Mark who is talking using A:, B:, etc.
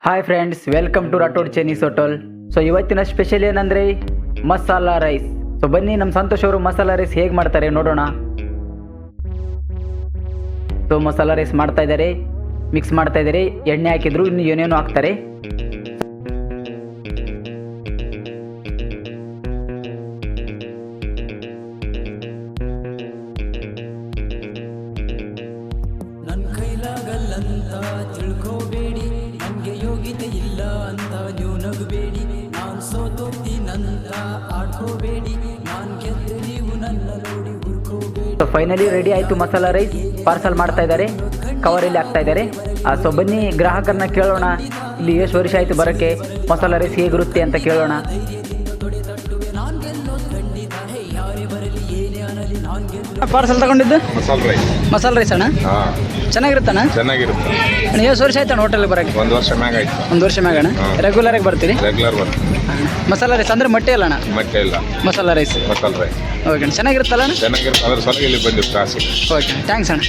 A: Hi friends, welcome to Rathod Chinese hotel. So ಇವತ್ತಿನ special ಏನಂದರೆ masala rice. So ಬನ್ನಿ ನಮ್ಮ ಸಂತೋಷ್ ಅವರು ಮಸಾಲಾ ರೈಸ್ ಹೇಗೆ ಮಾಡ್ತಾರೆ ನೋಡೋಣ. ಸೊ ಮಸಾಲಾ ರೈಸ್ ಮಾಡ್ತಾ ಇದ್ದಾರೆ, ಮಿಕ್ಸ್ ಮಾಡ್ತಾ ಇದ್ದಾರೆ, ಎಣ್ಣೆ ಹಾಕಿದ್ರು, ಇನ್ನು ಏನೇನೋ ಹಾಕ್ತಾರೆ.
B: ನನ್ನ ಕೈಲಾಗಲ್ಲಂತ ತಿಳ್ಕೋಬೇಡಿ, ನನಗೆ ಯೋಗ್ಯತೆ ಇಲ್ಲ ಅಂತ ನೀವು ನಗಬೇಡಿ, ನಾನು ಸೋತೋಗ್ತೀನಂತ ಆಡ್ಕೋಬೇಡಿ, ನಾನು ಗೆದ್ದೆ ನೀವು ನನ್ನ ನೋಡಿ ಹುರ್ಕೋಬೇಡಿ.
A: ಸೊ ಫೈನಲಿ ರೆಡಿ ಆಯಿತು ಮಸಾಲಾ ರೈಸ್. ಪಾರ್ಸಲ್ ಮಾಡ್ತಾ ಇದ್ದಾರೆ, ಕವರಲ್ಲಿ ಹಾಕ್ತಾ ಇದ್ದಾರೆ. ಸೊ ಬನ್ನಿ ಗ್ರಾಹಕರನ್ನ ಕೇಳೋಣ, ಇಲ್ಲಿ ಎಷ್ಟು ವರ್ಷ ಆಯಿತು ಬರೋಕ್ಕೆ, ಮಸಾಲಾ ರೈಸ್ ಹೇಗಿರುತ್ತೆ ಅಂತ ಕೇಳೋಣ.
B: ನಾನು ಗೆಲ್ಲೋದು ಖಂಡಿತ, ಹೇ ಯಾರೇ ಬರಲಿ ಏನೇ ಅನ್ನಲಿ ನಾನು ಗೆಲ್ಲೋ.
A: ಪಾರ್ಸಲ್ ತಗೊಂಡಿದ್ದು
C: ಮಸಾಲ ರೈಸ್.
A: ಮಸಾಲ ರೈಸ್ ಅಣ್ಣ, ಚೆನ್ನಾಗಿರುತ್ತಣ್ಣ.
C: ಚೆನ್ನಾಗಿರುತ್ತೆ.
A: ಅಣ್ಣ ಎಷ್ಟು ವರ್ಷ ಆಯ್ತು ಅಣ್ಣ ಹೋಟೆಲ್ಗೆ ಬರೋಕ್ಕೆ?
C: ಒಂದು ವರ್ಷ ಮ್ಯಾಗ ಆಯ್ತು.
A: ಒಂದು ವರ್ಷ ಮ್ಯಾಗ ಅಣ್ಣ. ರೆಗ್ಯುಲರ್ ಆಗಿ ಬರ್ತೀರಿ?
C: ರೆಗ್ಯುಲರ್ ಬರ್ತೀವಿ.
A: ಮಸಾಲ ರೈಸ್ ಅಂದರೆ ಮೊಟ್ಟೆ ಅಲ್ಲ ಅಣ್ಣ,
C: ಮತ್ತೆ ಇಲ್ಲ
A: masala rice.
C: Masala rice
A: okay ಅಣ್ಣ, ಚೆನ್ನಾಗಿರುತ್ತಲ್ಲ ಅಣ್ಣ?
C: ಚೆನ್ನಾಗಿರುತ್ತೆ. ಅದ್ರ ಸಲ ಇಲ್ಲಿ ಬಂದಿವಿ ಕ್ಲಾಸಿಗೆ.
A: ಓಕೆ, ಥ್ಯಾಂಕ್ಸ್ ಅಣ್ಣ.